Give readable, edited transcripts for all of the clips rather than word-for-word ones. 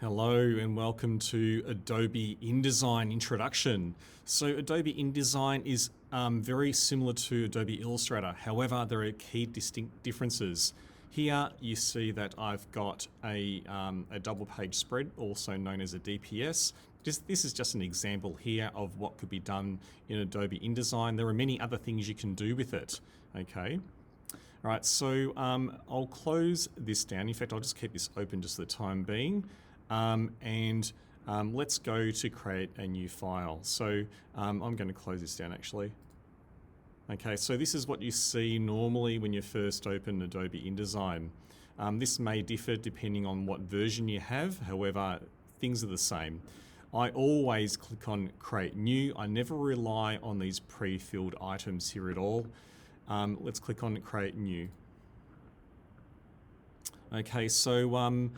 Hello and welcome to Adobe InDesign Introduction. So Adobe InDesign is very similar to Adobe Illustrator. However, there are key distinct differences. Here you see that I've got a double page spread, also known as a DPS. This is just an example here of what could be done in Adobe InDesign. There are many other things you can do with it, okay? All right, so I'll close this down. In fact, I'll just keep this open just for the time being. Let's go to create a new file. So I'm going to close this down actually. Okay, so this is what you see normally when you first open Adobe InDesign. This may differ depending on what version you have, however, things are the same. I always click on Create New. I never rely on these pre-filled items here at all. Let's click on Create New. Okay, so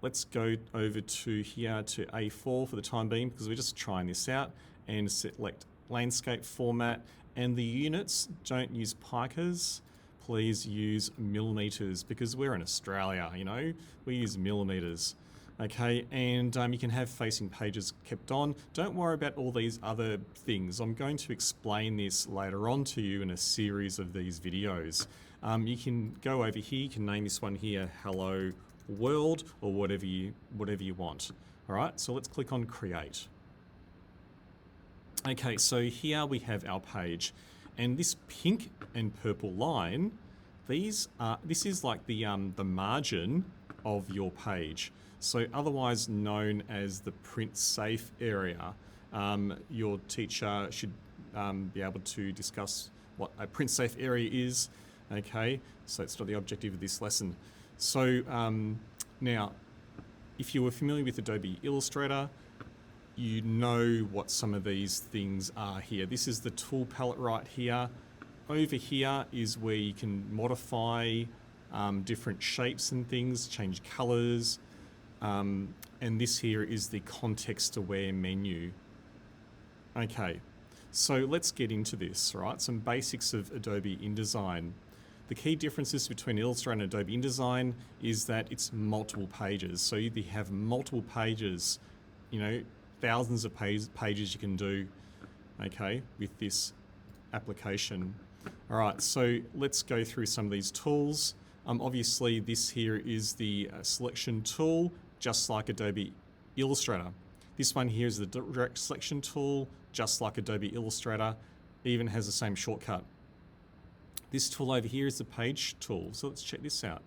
let's go over to here to A4 for the time being because we're just trying this out, and select landscape format, and the units, don't use picas, please use millimeters because we're in Australia, you know, we use millimeters. Okay, and you can have facing pages kept on. Don't worry about all these other things. I'm going to explain this later on to you in a series of these videos. You can go over here, you can name this one here Hello World or whatever you want. All right, so let's click on Create. Okay, so here we have our page, and this pink and purple line, this is like the margin of your page. So otherwise known as the print safe area. Your teacher should be able to discuss what a print safe area is. Okay, so it's not the objective of this lesson. So now, if you were familiar with Adobe Illustrator, you know what some of these things are here. This is the tool palette right here. Over here is where you can modify different shapes and things, change colors, and this here is the context-aware menu. Okay, so let's get into this, right? Some basics of Adobe InDesign. The key differences between Illustrator and Adobe InDesign is that it's multiple pages. So you have multiple pages, you know, thousands of pages you can do, okay, with this application. All right, so let's go through some of these tools. Obviously, this here is the selection tool, just like Adobe Illustrator. This one here is the direct selection tool, just like Adobe Illustrator, it even has the same shortcut. This tool over here is the page tool, so let's check this out.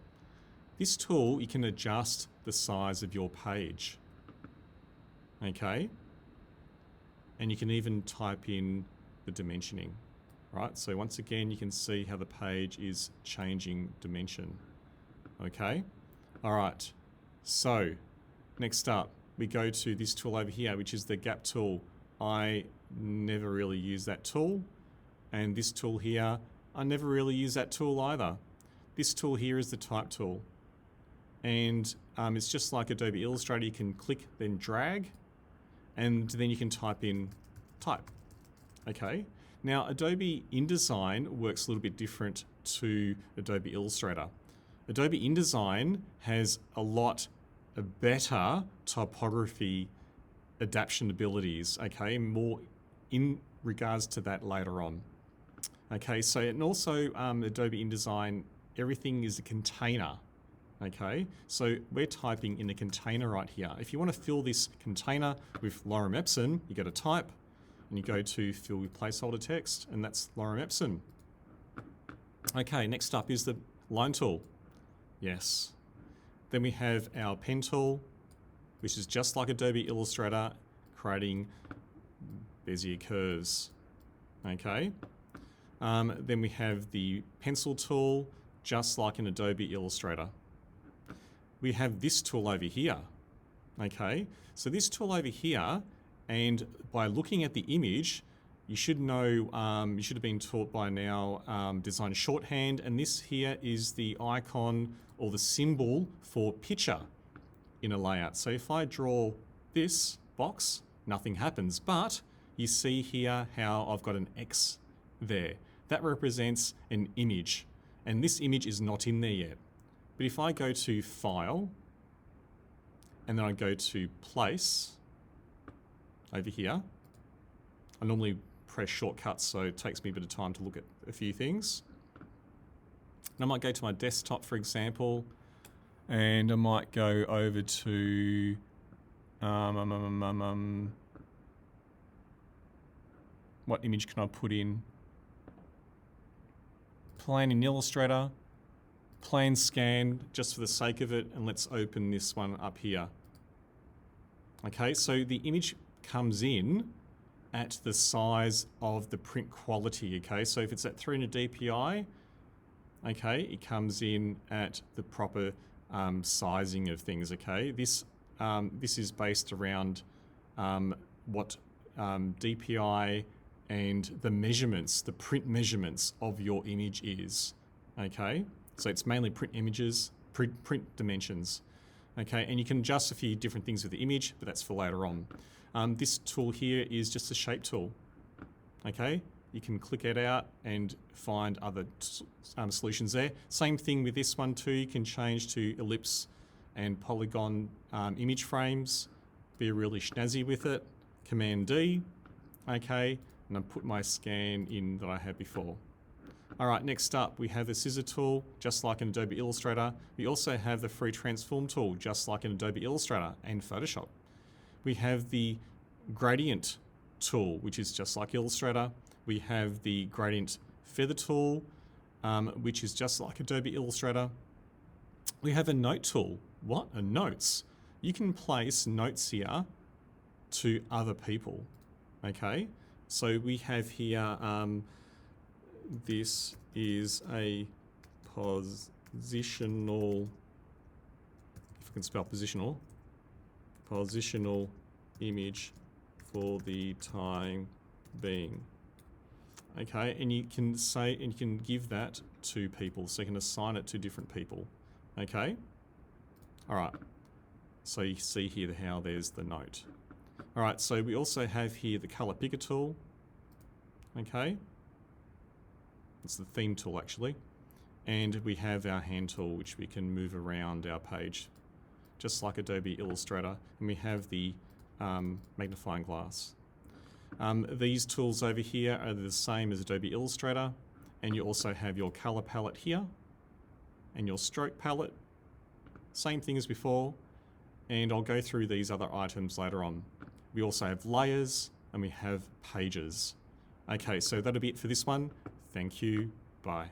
This tool, you can adjust the size of your page, okay? And you can even type in the dimensioning, right? So once again, you can see how the page is changing dimension, okay? All right, so next up, we go to this tool over here, which is the gap tool. I never really use that tool. And this tool here, I never really use that tool either. This tool here is the type tool. And it's just like Adobe Illustrator, you can click, then drag, and then you can type in type. Okay. Now, Adobe InDesign works a little bit different to Adobe Illustrator. Adobe InDesign has a lot better typography adaptation abilities, okay, more in regards to that later on. Okay, so and also Adobe InDesign, everything is a container, okay? So we're typing in a container right here. If you want to fill this container with lorem ipsum, you go to type and you go to fill with placeholder text, and that's lorem ipsum. Okay, next up is the line tool. Yes. Then we have our pen tool, which is just like Adobe Illustrator, creating Bezier curves. Okay. Then we have the pencil tool, just like in Adobe Illustrator. We have this tool over here. Okay. So this tool over here, and by looking at the image, you should know, you should have been taught by now design shorthand, and this here is the icon or the symbol for picture in a layout. So if I draw this box, nothing happens, but you see here how I've got an X there. That represents an image, and this image is not in there yet. But if I go to File and then I go to place over here. I normally press shortcuts, so it takes me a bit of time to look at a few things. And I might go to my desktop, for example, and I might go over to what image can I put in? Plan in Illustrator, plan scan just for the sake of it, and let's open this one up here. Okay, so the image comes in at the size of the print quality, okay? So if it's at 300 dpi, okay, it comes in at the proper sizing of things, okay? This is based around what DPI and the measurements, the print measurements of your image is, okay? So it's mainly print images, print dimensions, okay? And you can adjust a few different things with the image, but that's for later on. This tool here is just a shape tool, okay? You can click it out and find other solutions there. Same thing with this one too. You can change to ellipse and polygon image frames. Be really snazzy with it. Command D, okay? And I put my scan in that I had before. All right, next up we have the Scissor Tool, just like in Adobe Illustrator. We also have the free Transform tool, just like in Adobe Illustrator and Photoshop. We have the Gradient tool, which is just like Illustrator. We have the Gradient Feather tool, which is just like Adobe Illustrator. We have a Note tool. What? A notes. You can place notes here to other people, okay? So we have here, this is a positional, if I can spell positional image for the time being. Okay, and you can say, and you can give that to people, so you can assign it to different people. Okay, all right, so you see here how there's the note. All right, so we also have here the color picker tool. Okay, it's the theme tool actually, and we have our hand tool, which we can move around our page just like Adobe Illustrator, and we have the magnifying glass. These tools over here are the same as Adobe Illustrator, and you also have your color palette here and your stroke palette, same thing as before, and I'll go through these other items later on. We also have layers and we have pages. Okay, so that'll be it for this one. Thank you. Bye.